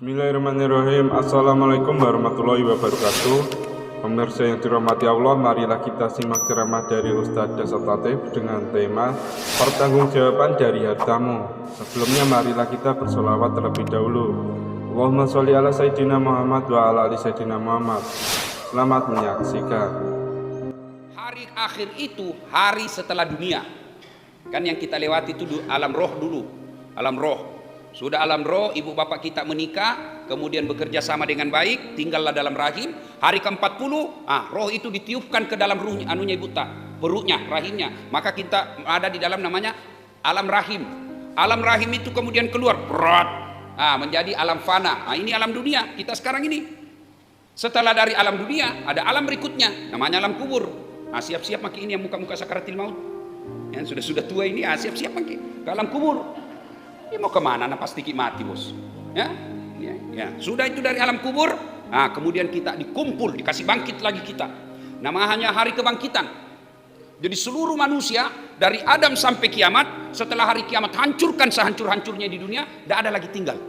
Bismillahirrahmanirrahim. Assalamualaikum warahmatullahi wabarakatuh. Pemirsa yang dirahmati Allah, marilah kita simak ceramah dari Ustadz Dasat Latif dengan tema pertanggungjawaban dari hartamu. Sebelumnya marilah kita bersolawat terlebih dahulu. Allahumma sholli ala Sayyidina Muhammad wa ala ali Sayyidina Muhammad. Selamat menyaksikan. Hari akhir itu hari setelah dunia. Kan yang kita lewati itu alam roh dulu. Alam roh. Sudah alam roh, ibu bapak kita menikah, kemudian bekerja sama dengan baik, tinggallah dalam rahim. Hari ke-40, roh itu ditiupkan ke dalam ruhnya, ibu tak, perutnya, rahimnya. Maka kita ada di dalam namanya alam rahim. Alam rahim itu kemudian keluar berat, menjadi alam fana. Ini alam dunia kita sekarang ini. Setelah dari alam dunia ada alam berikutnya, namanya alam kubur. Siap-siap maki ini yang muka-muka sakaratil maut. Yang sudah tua ini, siap-siap maki ke alam kubur. Ini mau kemana? Pasti mati bos. Ya. Sudah itu dari alam kubur. Kemudian kita dikumpul, dikasih bangkit lagi kita. Namanya hari kebangkitan. Jadi seluruh manusia dari Adam sampai kiamat, setelah hari kiamat hancurkan sehancur-hancurnya di dunia, tidak ada lagi tinggal.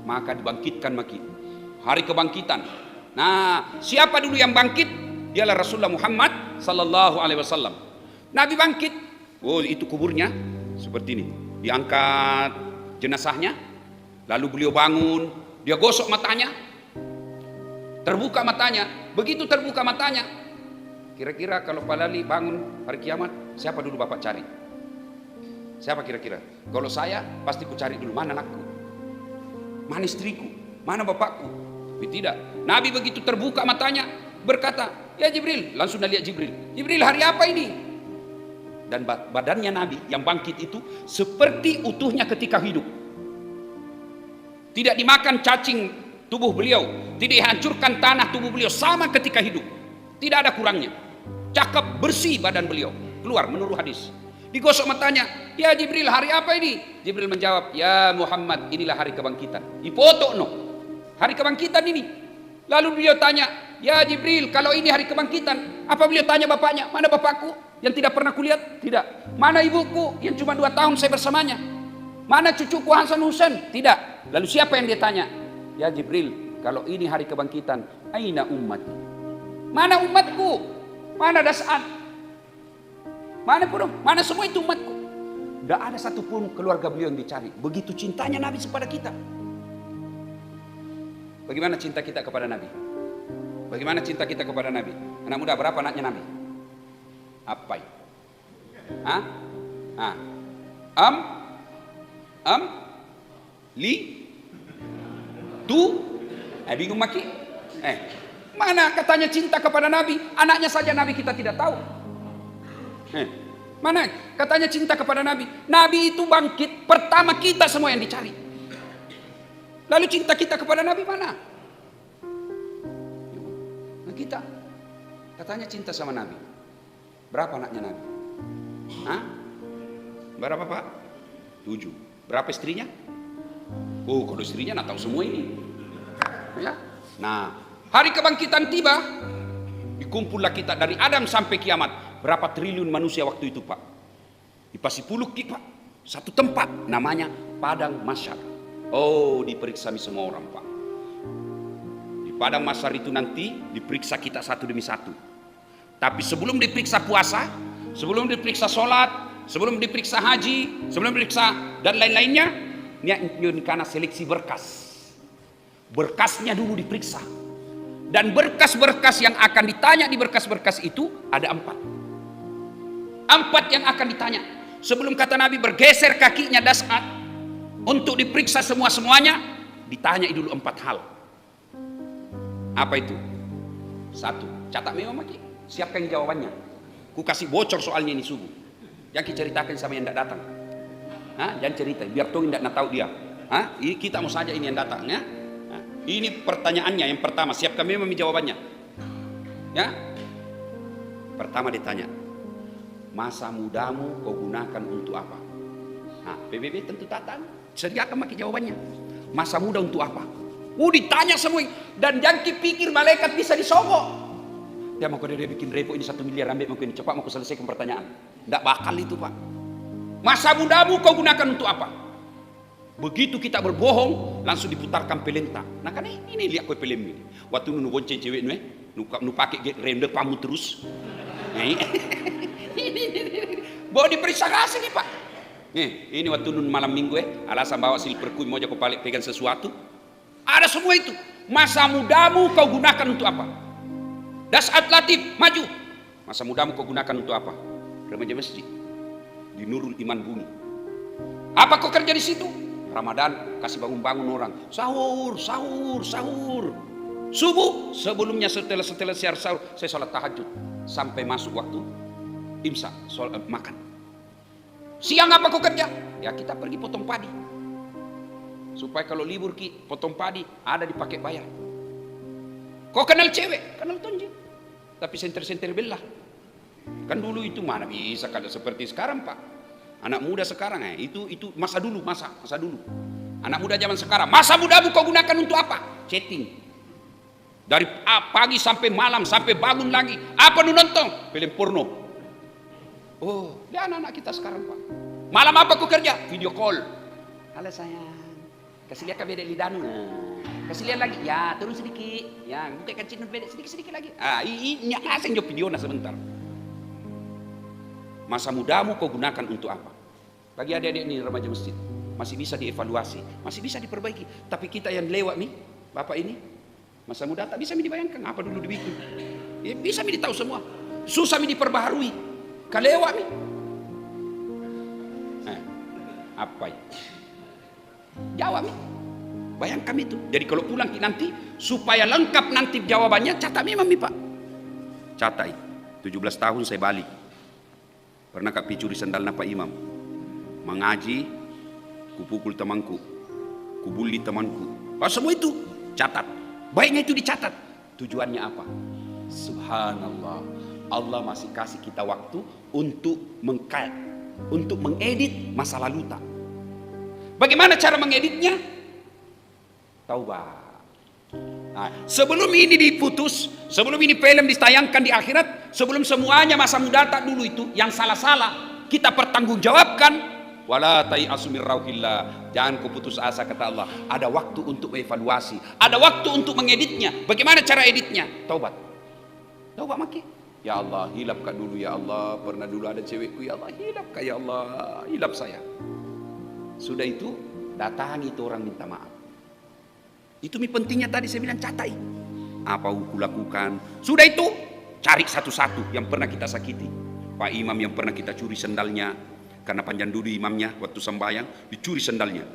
Maka dibangkitkan lagi. Hari kebangkitan. Siapa dulu yang bangkit? Dialah Rasulullah Muhammad sallallahu alaihi wasallam. Nabi bangkit. Itu kuburnya seperti ini. Diangkat jenazahnya, lalu beliau bangun, dia gosok matanya, terbuka matanya. Begitu terbuka matanya, kira-kira kalau Pak Lali bangun hari kiamat, siapa dulu bapak cari? Siapa kira-kira? Kalau saya pasti ku cari dulu, mana anakku, mana istriku, mana bapakku. Tapi tidak, Nabi begitu terbuka matanya berkata, ya Jibril. Langsung lihat Jibril, Jibril hari apa ini? Dan badannya Nabi yang bangkit itu seperti utuhnya ketika hidup. Tidak dimakan cacing tubuh beliau, tidak dihancurkan tanah tubuh beliau, sama ketika hidup. Tidak ada kurangnya. Cakep, bersih badan beliau. Keluar menurut hadis. Digosok matanya, ya Jibril hari apa ini? Jibril menjawab, ya Muhammad inilah hari kebangkitan. Dipoto hari kebangkitan ini. Lalu beliau tanya, ya Jibril kalau ini hari kebangkitan, apa beliau tanya bapaknya? Mana bapakku yang tidak pernah kulihat? Tidak. Mana ibuku yang cuma 2 tahun saya bersamanya? Mana cucuku Hasan Husain? Tidak. Lalu siapa yang dia tanya? Ya Jibril, kalau ini hari kebangkitan, aina ummati? Mana umatku? Mana Das'an? Mana pun? Mana semua itu umatku? Tidak ada satupun keluarga beliau yang dicari. Begitu cintanya Nabi kepada kita. Bagaimana cinta kita kepada Nabi? Bagaimana cinta kita kepada Nabi? Anak muda, berapa anaknya Nabi? Apa itu? Li, tu, bingung maki? Mana katanya cinta kepada Nabi? Anaknya saja Nabi kita tidak tahu. Mana katanya cinta kepada Nabi? Nabi itu bangkit pertama kita semua yang dicari. Lalu cinta kita kepada Nabi mana? Kita katanya cinta sama Nabi. Berapa anaknya Nabi? Berapa Pak? 7. Berapa istrinya? Kalau istrinya nak tahu semua ini. Ya. Hari kebangkitan tiba, dikumpullah kita dari Adam sampai kiamat. Berapa triliun manusia waktu itu Pak? Dipasipuluk Pak. Satu tempat namanya Padang Mahsyar. Diperiksa semua orang Pak. Di Padang Mahsyar itu nanti diperiksa kita satu demi satu. Tapi sebelum diperiksa puasa, sebelum diperiksa sholat, sebelum diperiksa haji, sebelum diperiksa dan lain-lainnya, ini karena seleksi berkas. Berkasnya dulu diperiksa. Dan berkas-berkas yang akan ditanya di berkas-berkas itu ada 4. 4 yang akan ditanya. Sebelum kata Nabi bergeser kakinya Das'at untuk diperiksa semuanya, ditanya dulu 4 hal. Apa itu? 1, catat memang maki. Siapkan jawabannya. Ku kasih bocor soalnya ini subuh. Jangan ceritakan sama yang tidak datang. Jangan cerita, biar tuh tidak tahu dia. Ini kita mau saja ini yang datang. Ya? Ini pertanyaannya yang pertama. Siapkan memang jawabannya. Ya. Pertama ditanya, masa mudamu kau gunakan untuk apa? PBB tentu datang. Sediakan maki jawabannya. Masa muda untuk apa? Ditanya semua. Dan jangan pikir malaikat bisa disogok. Dia mau dia bikin repo ini 1 miliar, ambil mau ini cepat mau selesaikan pertanyaan. Tidak bakal itu Pak. Masa mudamu kau gunakan untuk apa? Begitu kita berbohong, langsung diputarkan pelenta. Nah kan ini lihat kau film ini. Waktu nu bonceng cewek nu pakai render pamu terus. Bawa diperiksa kasih nih Pak. Ini waktu nun malam minggu alasan bawa silver coin mau kau balik pegang sesuatu. Ada semua itu. Masa mudamu kau gunakan untuk apa? Dasat Latif, maju. Masa mudamu kau gunakan untuk apa? Remaja masjid. Di Nurul Iman Bumi. Apa kau kerja di situ? Ramadan kasih bangun-bangun orang. Sahur. Subuh sebelumnya setelah siar sahur saya sholat tahajud sampai masuk waktu imsak makan. Siang apa kau kerja? Ya kita pergi potong padi. Supaya kalau libur potong padi ada dipakai bayar. Kau kenal cewek? Kenal tonjing. Tapi senter-senter belah. Kan dulu itu mana bisa kalau seperti sekarang Pak. Anak muda sekarang itu masa dulu. Anak muda zaman sekarang, masa mudamu kau gunakan untuk apa? Chatting. Dari pagi sampai malam sampai bangun lagi. Apa nu nonton? Film porno. Oh, dia anak-anak kita sekarang Pak. Malam apa kau kerja? Video call. Halo sayang. Kasih lihat beda lidahmu. Kasih lihat lagi. Ya, turun sedikit. Ya, buka kancing beda sedikit lagi. Ini asing jo video sebentar. Masa mudamu kau gunakan untuk apa? Bagi adik-adik ini remaja masjid, masih bisa dievaluasi, masih bisa diperbaiki. Tapi kita yang lewat nih, Bapak ini, masa muda tak bisa dibayangkan apa dulu dibikin. Ya, bisa ditahu semua. Susah diperbaharui. Kalewat nih. Apa ya? Jawab nih. Bayangkan itu. Jadi kalau pulang nanti, supaya lengkap nanti jawabannya, catat memang nih Pak. Catat. 17 tahun saya balik. Pernah kak picuri sandal Pak Imam. Mengaji, kupukul temanku, kubuli temanku. Semua itu catat. Baiknya itu dicatat. Tujuannya apa? Subhanallah. Allah masih kasih kita waktu untuk mengedit masa lalu tak. Bagaimana cara mengeditnya? Taubat. Nah, sebelum ini diputus, sebelum ini film ditayangkan di akhirat, sebelum semuanya masa muda tak dulu itu yang salah-salah kita pertanggungjawabkan. Wala ta'iasu min rauhillah. Jangan kau putus asa kata Allah. Ada waktu untuk evaluasi, ada waktu untuk mengeditnya. Bagaimana cara editnya? Taubat. Taubat maki. Ya Allah, hilap kak dulu ya Allah. Pernah dulu ada cewekku ya Allah, hilap kak ya Allah, hilap saya. Sudah itu datangi itu orang minta maaf. Itu pentingnya tadi saya bilang catai. Apa aku lakukan? Sudah itu cari satu-satu yang pernah kita sakiti. Pak Imam yang pernah kita curi sendalnya karena panjang dulu imamnya waktu sembahyang dicuri sendalnya.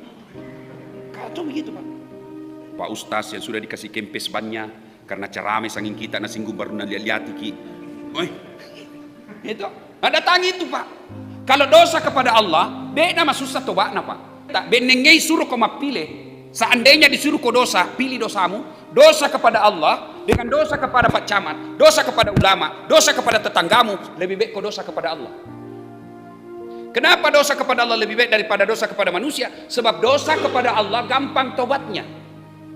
Kacau begitu Pak. Pak Ustaz yang sudah dikasih kempes bannya karena ceramah sanging kita nasinggung baru lihat iki. Itu ada tangi itu Pak. Kalau dosa kepada Allah, beda nama susah tobatna Pak. Tak benengai suruh kau pilih. Seandainya disuruh kau dosa, pilih dosamu. Dosa kepada Allah dengan dosa kepada Pak Camat, dosa kepada ulama, dosa kepada tetanggamu, lebih baik kau dosa kepada Allah. Kenapa dosa kepada Allah lebih baik daripada dosa kepada manusia? Sebab dosa kepada Allah gampang tobatnya.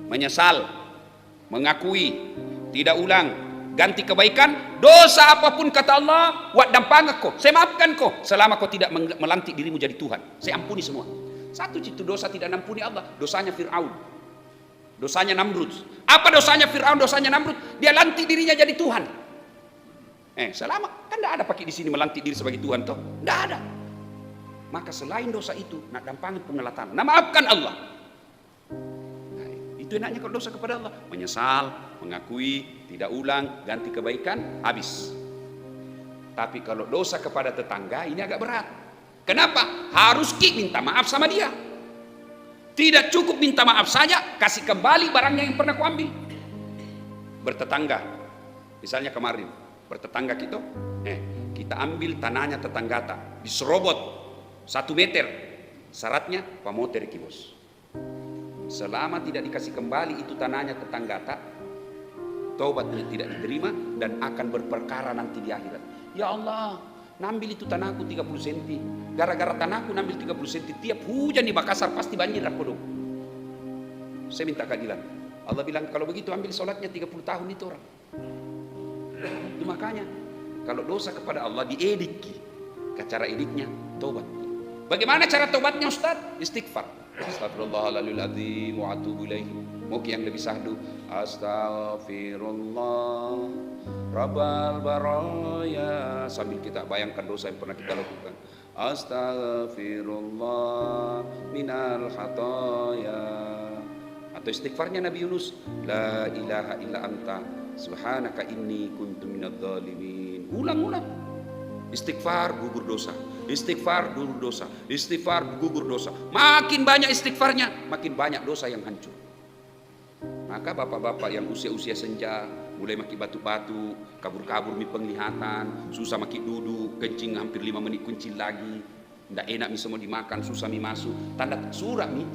Menyesal, mengakui, tidak ulang, ganti kebaikan. Dosa apapun kata Allah, wak dampang kau, saya maafkan kau selama kau tidak melantik dirimu jadi Tuhan. Saya ampuni semua. Satu itu dosa tidak nampuni Allah. Dosanya Fir'aun, dosanya Namrud. Apa dosanya Fir'aun, dosanya Namrud? Dia lantik dirinya jadi Tuhan. Selama kan tidak ada pakai di sini melantik diri sebagai Tuhan toh, tidak ada. Maka selain dosa itu nak dampangin pengelatan, nak maafkan Allah. Nah, itu enaknya kalau dosa kepada Allah, menyesal, mengakui, tidak ulang, ganti kebaikan, habis. Tapi kalau dosa kepada tetangga ini agak berat. Kenapa? Harus minta maaf sama dia. Tidak cukup minta maaf saja, kasih kembali barangnya yang pernah kau ambil. Bertetangga, misalnya kemarin bertetangga kita ambil tanahnya tetangga diserobot 1 meter. Syaratnya pamoter ki bos. Selama tidak dikasih kembali itu tanahnya tetangga taubatnya tidak diterima dan akan berperkara nanti di akhirat. Ya Allah, nambil itu tanahku 30 cm. Gara-gara tanahku nambil 30 cm, tiap hujan di Makassar pasti banjir aku dong. Saya minta keadilan. Allah bilang kalau begitu ambil sholatnya 30 tahun itu orang. Itu makanya kalau dosa kepada Allah diedit. Cara editnya taubat. Bagaimana cara taubatnya Ustaz? Istighfar. Astagfirullahaladzim wa atubu ilaih. Mungkin yang lebih sahdu. Astaghfirullah Rabbal baraya, sambil kita bayangkan dosa yang pernah kita lakukan. Astaghfirullah minal khataya. Atau istighfarnya Nabi Yunus, la ilaha illa anta subhanaka inni kuntu minadz zalimin. Ulang-ulang. Istighfar gugur dosa, istighfar gugur dosa, istighfar gugur dosa. Makin banyak istighfarnya, makin banyak dosa yang hancur. Maka bapak-bapak yang usia-usia senja mulai maki batu-batu, kabur-kabur mi penglihatan, susah maki duduk, kencing hampir 5 menit kuncil lagi, ndak enak mi semua dimakan, susah mi masuk, tanda surat mi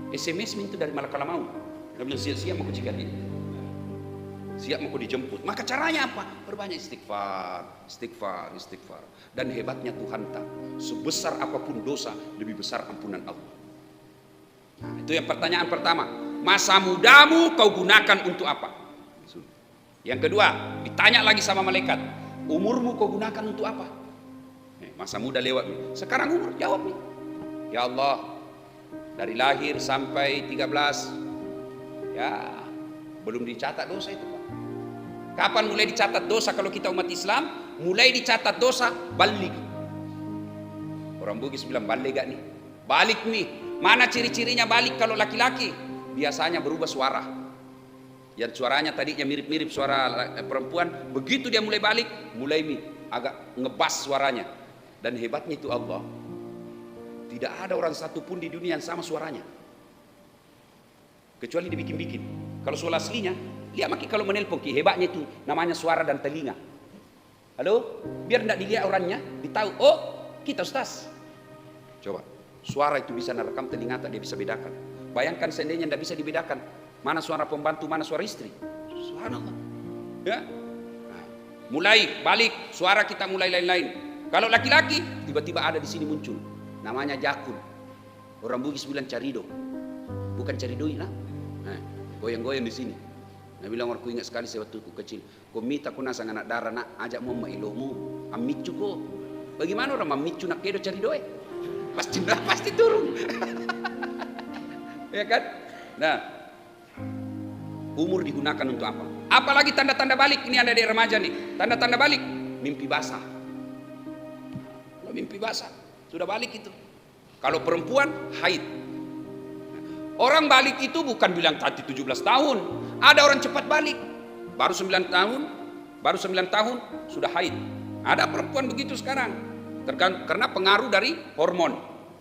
SMS mi itu dari Malakala mau. Dia bilang siap-siap mau kucing dia. Siap mau dijemput. Maka caranya apa? Perbanyak istighfar, istighfar, istighfar. Dan hebatnya Tuhan tak, sebesar apapun dosa, lebih besar ampunan Allah. Nah, itu yang pertanyaan pertama. Masa mudamu kau gunakan untuk apa? Yang kedua, ditanya lagi sama malaikat, umurmu kau gunakan untuk apa? Masa muda lewat nih. Sekarang umur, jawab nih. Ya Allah, dari lahir sampai 13, ya belum dicatat dosa itu, Pak. Kapan mulai dicatat dosa kalau kita umat Islam? Mulai dicatat dosa balik. Orang Bugis bilang balik gak nih? Balik nih. Mana ciri-cirinya balik kalau laki-laki? Biasanya berubah suara. Yang suaranya tadinya mirip-mirip suara perempuan, begitu dia mulai balik, mulai agak ngebas suaranya. Dan hebatnya itu Allah, tidak ada orang satupun di dunia yang sama suaranya, kecuali dibikin-bikin. Kalau suara aslinya, lihat maki kalau menelpon, hebatnya itu namanya suara dan telinga. Halo, biar tidak dilihat orangnya, ditahu, oh kita Ustaz. Coba, suara itu bisa merekam telinga, tak dia bisa bedakan. Bayangkan seandainya tidak bisa dibedakan, mana suara pembantu, mana suara istri. Subhanallah. Ya, nah, mulai balik suara kita mulai lain-lain. Kalau laki-laki tiba-tiba ada di sini muncul, namanya jakun. Orang Bugis bilang carido, bukan caridoi lah. Nah, goyang-goyang di sini. Nah bilang aku ingat sekali saya waktu kecil. Kau minta ku nasang anak darah nak ajak mau mailomu, amicu ko. Bagaimana orang mamicu nak kedo caridoe? Pasti turun. Ya kan? Nah, umur digunakan untuk apa? Apalagi tanda-tanda balik, ini ada di remaja nih. Tanda-tanda balik, mimpi basah. Kalau mimpi basah, sudah balik itu. Kalau perempuan, haid. Orang balik itu bukan bilang tadi 17 tahun. Ada orang cepat balik. Baru 9 tahun sudah haid. Ada perempuan begitu sekarang. Karena pengaruh dari hormon.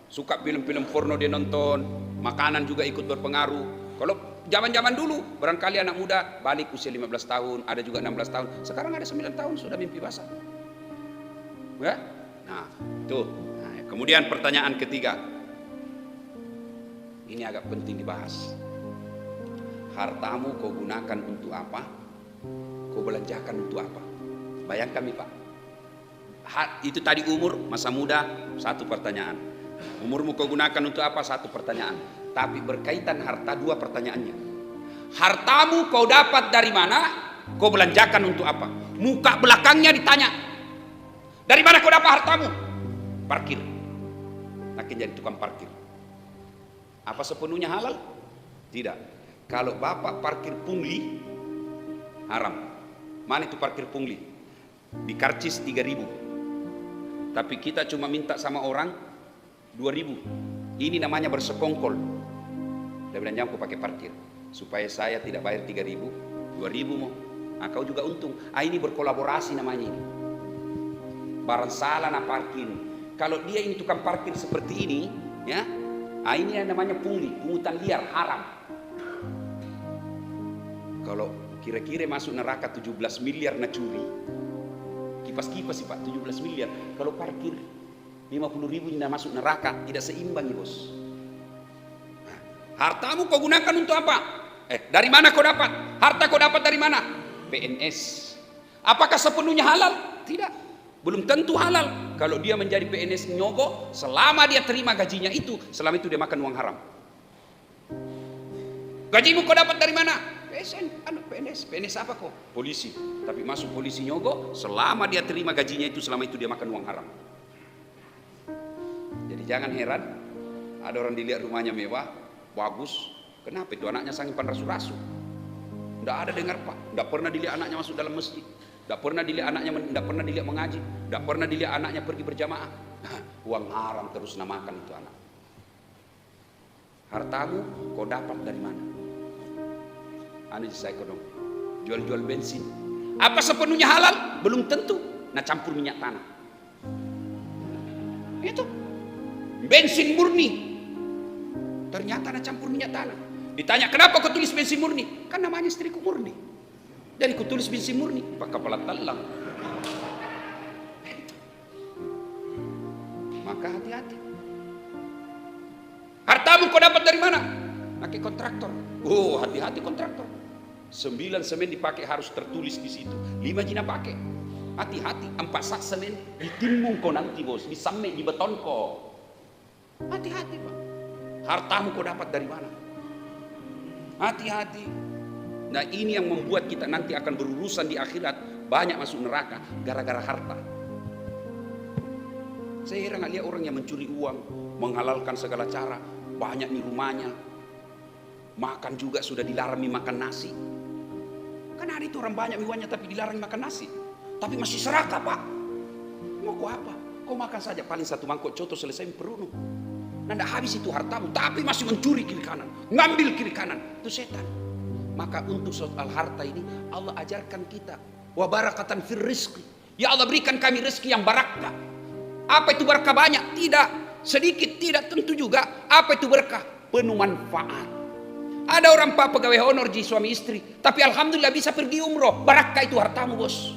Suka film-film porno dia nonton, makanan juga ikut berpengaruh. Kalau zaman-zaman dulu, barangkali anak muda balik usia 15 tahun, ada juga 16 tahun. Sekarang ada 9 tahun sudah mimpi basah. Ya? Nah, tuh. Nah, kemudian pertanyaan ketiga. Ini agak penting dibahas. Hartamu kau gunakan untuk apa? Kau belanjakan untuk apa? Bayangkan nih Pak. Itu tadi umur, masa muda, satu pertanyaan. Umurmu kau gunakan untuk apa? Satu pertanyaan. Tapi berkaitan harta, dua pertanyaannya. Hartamu kau dapat dari mana? Kau belanjakan untuk apa? Muka belakangnya ditanya. Dari mana kau dapat hartamu? Parkir. Makin jadi tukang parkir. Apa sepenuhnya halal? Tidak. Kalau bapak parkir pungli, haram. Mana itu parkir pungli? Di karcis 3.000. Tapi kita cuma minta sama orang 2.000. Ini namanya bersekongkol. Dia bilang jangan aku pakai parkir, supaya saya tidak bayar 3.000, 2.000 mau. Nah, kau juga untung. Ini berkolaborasi namanya ini. Barang salah nak parkir. Kalau dia ini tukang parkir seperti ini, ya. Ini yang namanya pungli, pungutan liar, haram. Kalau kira-kira masuk neraka 17 miliar nak curi. Kipas-kipas sih Pak, 17 miliar. Kalau parkir 50.000 tidak masuk neraka, tidak seimbang ya bos. Nah, hartamu kau gunakan untuk apa? Dari mana kau dapat? Harta kau dapat dari mana? PNS. Apakah sepenuhnya halal? Tidak. Belum tentu halal. Kalau dia menjadi PNS nyogok, selama dia terima gajinya itu, selama itu dia makan uang haram. Gajimu kau dapat dari mana? PNS apa kok? Polisi. Tapi masuk polisi nyogok, selama dia terima gajinya itu, selama itu dia makan uang haram. Jadi jangan heran Ada orang dilihat rumahnya mewah, bagus. Kenapa itu anaknya sangimpan rasu-rasu? Tidak ada dengar Pak. Tidak pernah dilihat anaknya masuk dalam masjid. Tidak pernah dilihat anaknya, tidak pernah dilihat mengaji. Tidak pernah dilihat anaknya pergi berjamaah. Uang haram terus namakan itu anak. Hartamu kau dapat dari mana? Anu saya kodong. Jual-jual bensin. Apa sepenuhnya halal? Belum tentu. Nah campur minyak tanah. Itu bensin murni. Ternyata ada campur minyak tanah. Ditanya kenapa kau tulis bensin murni? Kan namanya istriku murni. Jadi kau tulis bensin murni. Pak kepala telang. Maka hati-hati. Hartamu kau dapat dari mana? Pakai kontraktor. Oh hati-hati kontraktor. 9 semen dipakai harus tertulis di situ. 5 jina pakai. Hati-hati. 4 sak semen ditimbung kau nanti bos. Disamek di beton kau. Hati-hati Pak. Hartamu kau dapat dari mana? Hati-hati. Nah ini yang membuat kita nanti akan berurusan di akhirat. Banyak masuk neraka gara-gara harta. Saya heran lihat orang yang mencuri uang, menghalalkan segala cara. Banyak nih rumahnya. Makan juga sudah dilarang makan nasi. Kan ada itu orang banyak uangnya tapi dilarang makan nasi. Tapi masih serakah Pak. Mau kau apa? Kau makan saja paling 1 mangkok coto selesai perunuh. Nah tidak habis itu hartamu, tapi masih mencuri kiri kanan, ngambil kiri kanan, itu setan. Maka untuk soal harta ini Allah ajarkan kita, wa barakatan fir rizqi. Ya Allah berikan kami rezeki yang barakah. Apa itu berkah banyak? Tidak. Sedikit tidak tentu juga. Apa itu berkah? Penuh manfaat. Ada orang Pak pegawai honor di suami istri, tapi alhamdulillah bisa pergi umroh. Barakah itu hartamu bos.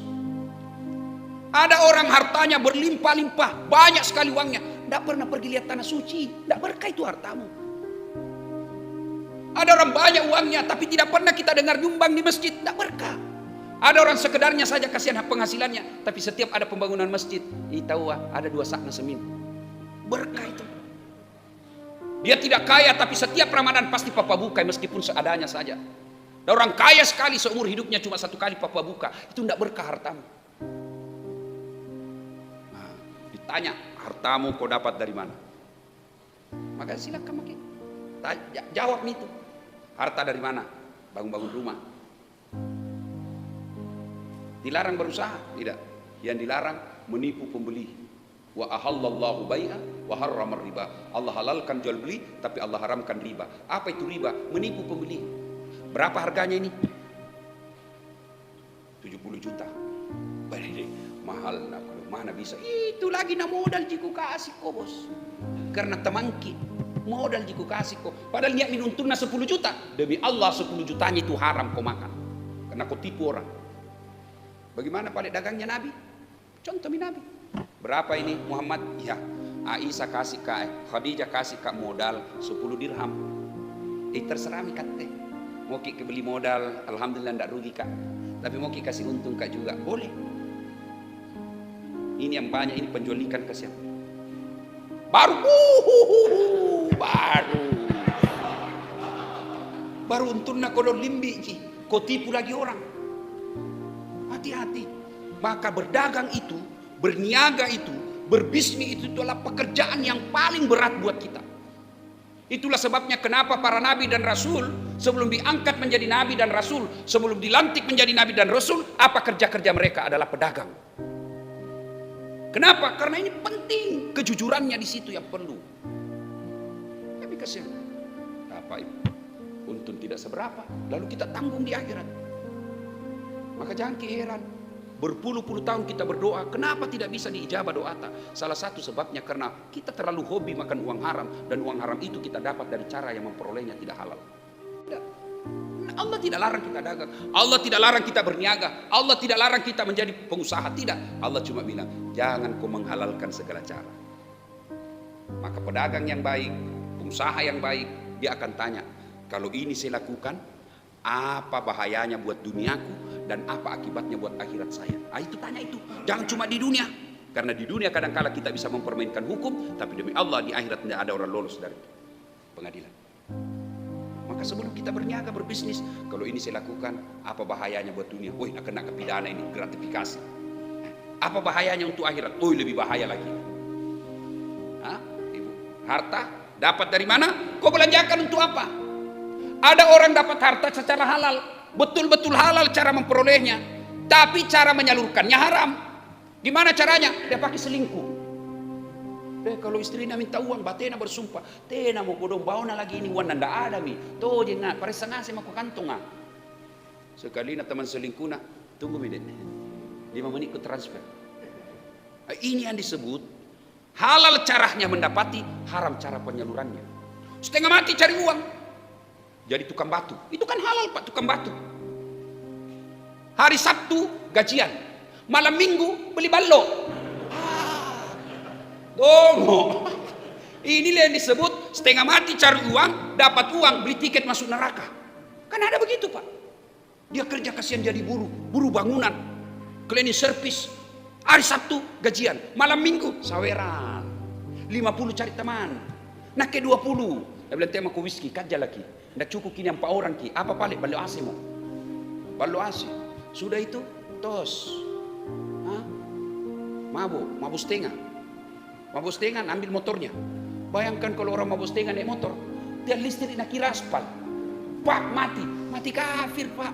Ada orang hartanya berlimpah-limpah, banyak sekali uangnya. Tidak pernah pergi lihat tanah suci. Tidak berkah itu hartamu. Ada orang banyak uangnya tapi tidak pernah kita dengar nyumbang di masjid. Tidak berkah. Ada orang sekedarnya saja kasihan penghasilannya. Tapi setiap ada pembangunan masjid, tahu ada 2 sakna semin. Berkah itu. Dia tidak kaya tapi setiap Ramadan pasti papa buka meskipun seadanya saja. Ada orang kaya sekali seumur hidupnya cuma 1 kali papa buka. Itu tidak berkah hartamu. Nah, ditanya hartamu kau dapat dari mana? Maka silakan makin jawab itu. Harta dari mana? Bangun-bangun rumah. Dilarang berusaha? Tidak. Yang dilarang menipu pembeli. Wa ahallallahu bai'a wa harrama riba. Allah halalkan jual beli tapi Allah haramkan riba. Apa itu riba? Menipu pembeli. Berapa harganya ini? 70 juta. Mahal nak. Mana bisa? Itu lagi na modal jiku kasih kok bos. Karena temangki modal jiku kasih kok. Padahal niat minuntunna 10 juta. Demi Allah 10 jutanya itu haram kau makan. Karena kau tipu orang. Bagaimana pada dagangnya Nabi? Contoh Nabi. Berapa ini Muhammad? Ya, Aisyah kasih kak, Khadijah kasih kak modal 10 dirham. Terserah mi kate. Mau ki beli modal, alhamdulillah ndak rugi kak. Tapi mau ki kasih untung kak juga, boleh. Ini yang banyak ini penjualikan ke siapa? Baru untungnya kodon limbi ki, kau tipu lagi orang. Hati-hati. Maka berdagang itu, berniaga itu, berbisnis itu adalah pekerjaan yang paling berat buat kita. Itulah sebabnya kenapa para nabi dan rasul sebelum diangkat menjadi nabi dan rasul, sebelum dilantik menjadi nabi dan rasul, apa kerja-kerja mereka adalah pedagang. Kenapa? Karena ini penting, kejujurannya di situ yang perlu. Tapi kasihan, apa itu? Untung tidak seberapa, lalu kita tanggung di akhirat. Maka jangan keheran. Berpuluh-puluh tahun kita berdoa, kenapa tidak bisa diijabah doa? Salah satu sebabnya karena kita terlalu hobi makan uang haram, dan uang haram itu kita dapat dari cara yang memperolehnya tidak halal. Tidak. Allah tidak larang kita dagang, Allah tidak larang kita berniaga, Allah tidak larang kita menjadi pengusaha, tidak. Allah cuma bilang, jangan kau menghalalkan segala cara. Maka pedagang yang baik, pengusaha yang baik, dia akan tanya, kalau ini saya lakukan, apa bahayanya buat duniaku dan apa akibatnya buat akhirat saya? Itu tanya itu. Jangan cuma di dunia. Karena di dunia kadang-kala kita bisa mempermainkan hukum, tapi demi Allah di akhirat tidak ada orang lolos dari pengadilan. Maka sebelum kita berniaga, berbisnis, kalau ini saya lakukan, apa bahayanya buat dunia? Woi, nak kena kepidana ini, gratifikasi. Apa bahayanya untuk akhirat? Oh, lebih bahaya lagi. Ibu, harta Dapat dari mana? Kau belanjakan untuk apa? Ada orang dapat harta secara halal, betul-betul halal cara memperolehnya, tapi cara menyalurkannya haram. Gimana caranya? Dia pakai selingkuh. Kalau istrinya minta uang, batena bersumpah, tena mau bodong bauna lagi ini uang nanda ada mi. Toh dia nggak pare sengaja mau kantong ah. Sekali na teman selingkuh na, tunggu midek, 5 menit ku transfer. Ini yang disebut halal caranya mendapati, haram cara penyalurannya. Setengah mati cari uang, jadi tukang batu. Itu kan halal Pak, tukang batu. Hari Sabtu gajian, malam Minggu beli ballo. Dongo. Inilah yang disebut setengah mati cari uang, dapat uang beli tiket masuk neraka. Kan ada begitu Pak. Dia kerja kasihan jadi buruh bangunan, cleaning service. Hari Sabtu gajian, malam Minggu saweran. 50 cari teman. Nah ke 20. Dia bilang tema ku whisky kerja lagi. Ndak cukup kini 4 orang ki. Apa balik balik AC mau. Balik AC. Sudah itu tos. Mabuk setengah. Mabuk setengah ambil motornya. Bayangkan kalau orang mabuk setengah naik motor, dia listrik nak kira aspal. Pak mati kafir Pak.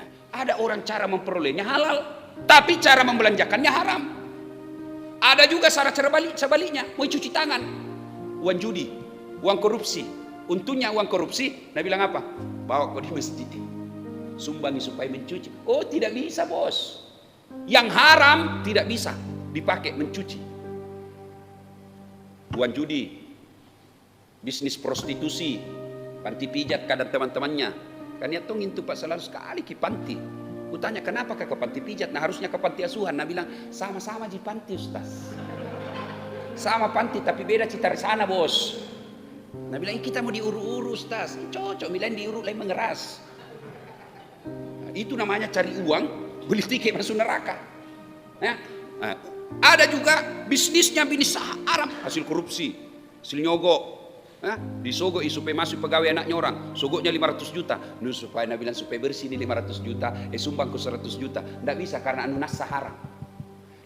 Nah, ada orang cara memperolehnya halal, tapi cara membelanjakannya haram. Ada juga cara sebaliknya, mau cuci tangan, uang judi, uang korupsi. Untungnya uang korupsi, Nabi bilang apa? Bawa kau di masjid, sumbangi supaya mencuci. Oh tidak bisa bos. Yang haram tidak bisa dipakai mencuci. Uang judi, bisnis prostitusi, panti pijat kadang teman-temannya. Kan ya tongin tuh Pak selalu sekali ki panti. Kutanya kenapa ke panti pijat? Nah harusnya ke panti asuhan. Nah bilang sama-sama di panti Ustaz. Sama panti tapi beda cita sana bos. Nah bilang kita mau diuru-uru Ustaz. Cocok bilang diuru lain mengeras. Nah, itu namanya cari uang, beli tiket masuk neraka. Nah, ada juga bisnisnya bisnis haram, hasil korupsi, hasil nyogok. Disogok supaya masuk pegawai anaknya orang, sogoknya 500 juta. Nu supaya Nabi bilang supaya bersih ini 500 juta, sumbang ke 100 juta. Tidak bisa karena anu nas haram.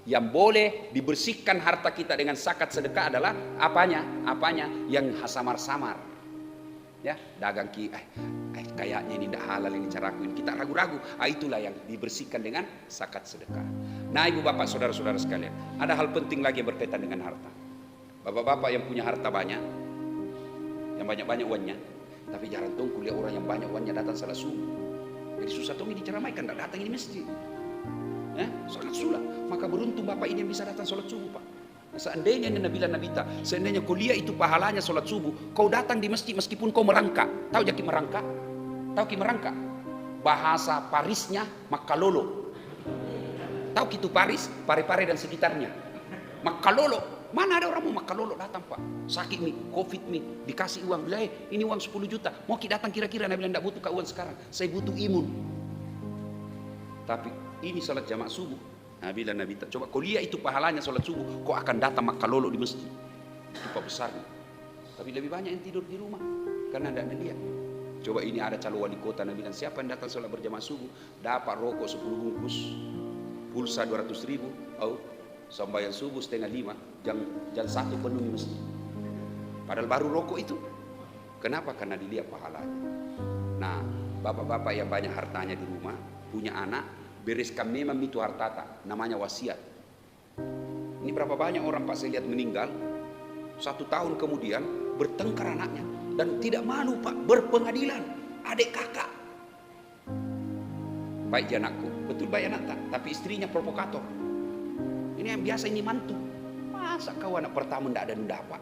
Yang boleh dibersihkan harta kita dengan zakat sedekah adalah apanya? Apanya? Yang samar-samar. Ya, dagang kayaknya ini tidak halal ini caraku ini. Kita ragu-ragu. Itulah yang dibersihkan dengan zakat sedekah. Nah, ibu bapak, saudara-saudara sekalian, ada hal penting lagi yang berkaitan dengan harta. Bapak-bapak yang punya harta banyak, yang banyak-banyak uangnya, tapi jarang tong kuliah orang yang banyak uangnya datang salat subuh. Jadi susah tong diceramaikan, tidak datang ini masjid. Sangat sulit. Maka beruntung bapak ini yang bisa datang salat subuh Pak. Seandainya Nabi Nabita, seandainya kuliah itu pahalanya salat subuh, kau datang di masjid meskipun kau merangkak. Tahu jaki merangkak? Tahu ki merangkak? Bahasa Parisnya makalolo. Tahu gitu Paris, Pare-Pare dan sekitarnya. Makalolo. Mana ada orang mau makalolo datang Pak? Sakit nih, covid nih, dikasih uang. Bilang, ini uang 10 juta. Mau kita datang kira-kira? Nabi bilang, tidak butuh kau uang sekarang. Saya butuh imun. Tapi ini salat jamaah subuh. Nabi bilang, Nabi, coba kuliah itu pahalanya salat subuh. Kau akan datang makalolo di masjid. Itu Pak besarnya. Tapi lebih banyak yang tidur di rumah. Karena tidak ada lihat. Coba ini ada calon wali kota. Nabi bilang, siapa yang datang salat berjamaah subuh? Dapat rokok 10 bungkus. Pulsa 200.000. Sembahyang subuh 4:30, jam 1 penuh di masjid. Padahal baru rokok itu. Kenapa? Karena dilihat pahalanya. Nah, bapak-bapak yang banyak hartanya di rumah, punya anak, bereskan memang itu hartata, namanya wasiat. Ini berapa banyak orang Pak saya lihat meninggal, 1 tahun kemudian bertengkar anaknya dan tidak malu Pak, berpengadilan, adik kakak. Baik anakku, betul baik anak tak, tapi istrinya provokator. Ini yang biasa ini mantu. Masa kau anak pertama tidak ada yang dapat?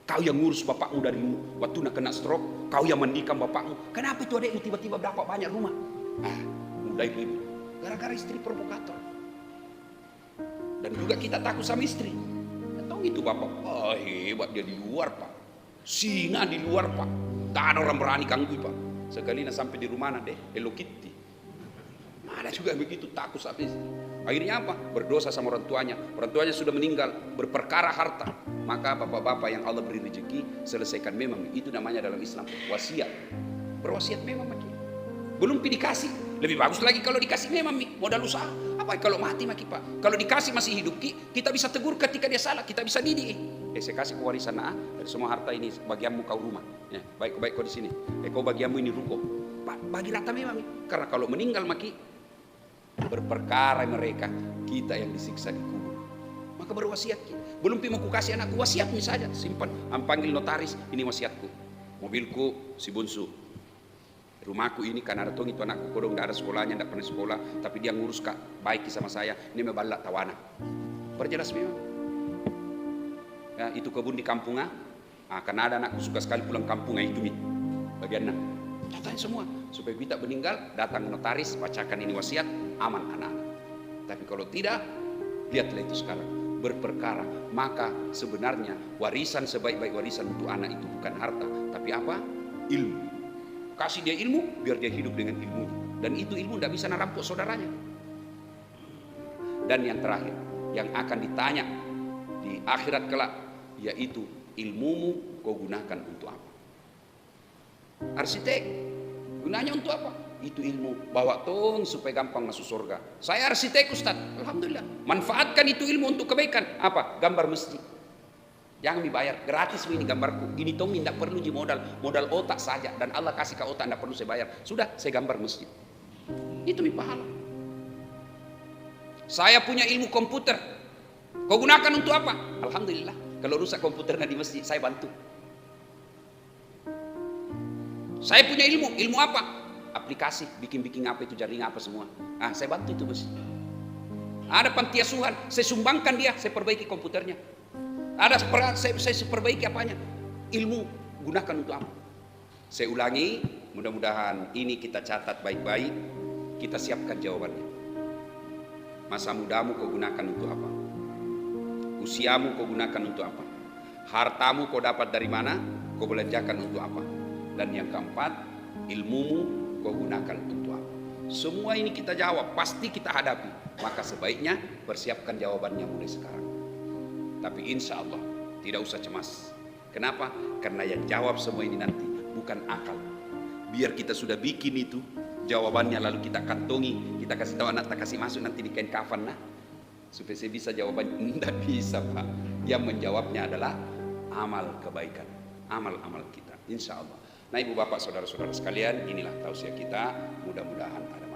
Kau yang ngurus bapakmu dari waktu nak kena stroke, kau yang mandikan bapakmu. Kenapa itu adikmu tiba-tiba dapat banyak rumah? Mulai ribut. Gara-gara istri provokator. Dan juga kita takut sama istri. Tahu itu bapak, hebat dia di luar Pak. Singa di luar Pak. Tak ada orang berani ganggu Pak. Sekali sampai di rumah deh, Hello Kitty. Ada juga begitu takut sama istri. Akhirnya apa? Berdosa sama orang tuanya. Orang tuanya sudah meninggal, berperkara harta. Maka bapak-bapak yang Allah beri rezeki, selesaikan memang. Itu namanya dalam Islam wasiat. Berwasiat memang maki. Belum dikasih. Lebih bagus lagi kalau dikasih memang modal usaha. Apa kalau mati maki Pak? Kalau dikasih masih hidup kita bisa tegur ketika dia salah, kita bisa didik. saya kasih warisan dari semua harta ini bagianmu kau rumah. Ya, baik kau di sini. Kau bagianmu ini ruko. Pak, bagi rata memang. Karena kalau meninggal maki berperkara mereka, kita yang disiksa di kubur. Maka berwasiat. Belum mau ku kasih anakku, wasiatmu saja simpan. Panggil notaris, ini wasiatku. Mobilku si Bunsu. Rumahku ini karena ada tong itu anakku kodong tidak ada sekolahnya, tidak pernah sekolah, tapi dia ngurus baik sama saya. Ini mebalak tawana. Perjelas memang. Ya, itu kebun di kampung karena ada anakku suka sekali pulang kampung itu bagian catain semua supaya kita meninggal datang notaris bacakan ini wasiat aman anak-anak. Tapi kalau tidak, lihatlah itu sekarang berperkara. Maka sebenarnya warisan sebaik-baik warisan untuk anak itu bukan harta, tapi apa? Ilmu. Kasih dia ilmu biar dia hidup dengan ilmunya, dan itu ilmu tidak bisa merampok saudaranya. Dan yang terakhir yang akan ditanya di akhirat kelak, yaitu ilmumu kau gunakan untuk apa? Arsitek gunanya untuk apa? Itu ilmu bawa tong supaya gampang masuk surga. Saya arsitek Ustaz, alhamdulillah. Manfaatkan itu ilmu untuk kebaikan. Apa? Gambar masjid. Jangan dibayar, gratis ini gambarku. Ini tong tidak perlu di modal otak saja, dan Allah kasih ke otak tidak perlu saya bayar. Sudah saya gambar masjid. Itu pahala. Saya punya ilmu komputer. Kau gunakan untuk apa? Alhamdulillah. Kalau rusak komputernya di masjid, saya bantu. Saya punya ilmu apa? Aplikasi, bikin apa itu, jaring apa semua. Saya bantu itu masjid. Ada panti asuhan, saya sumbangkan dia, saya perbaiki komputernya. Ada saya perbaiki apanya? Ilmu gunakan untuk apa? Saya ulangi, mudah-mudahan ini kita catat baik-baik, kita siapkan jawabannya. Masa mudamu kau gunakan untuk apa? Usiamu kau gunakan untuk apa? Hartamu kau dapat dari mana? Kau belanjakan untuk apa? Dan yang keempat, ilmumu kau gunakan untuk apa? Semua ini kita jawab, pasti kita hadapi. Maka sebaiknya persiapkan jawabannya mulai sekarang. Tapi insya Allah tidak usah cemas. Kenapa? Karena yang jawab semua ini nanti bukan akal. Biar kita sudah bikin itu jawabannya, lalu kita kantongi, kita kasih tahu anak, tak kasih masuk nanti di kain kafan supaya saya bisa jawabannya. Tidak bisa Pak. Yang menjawabnya adalah amal kebaikan, amal-amal kita insya Allah. Nah ibu bapak saudara-saudara sekalian, inilah tausiah kita, mudah-mudahan ada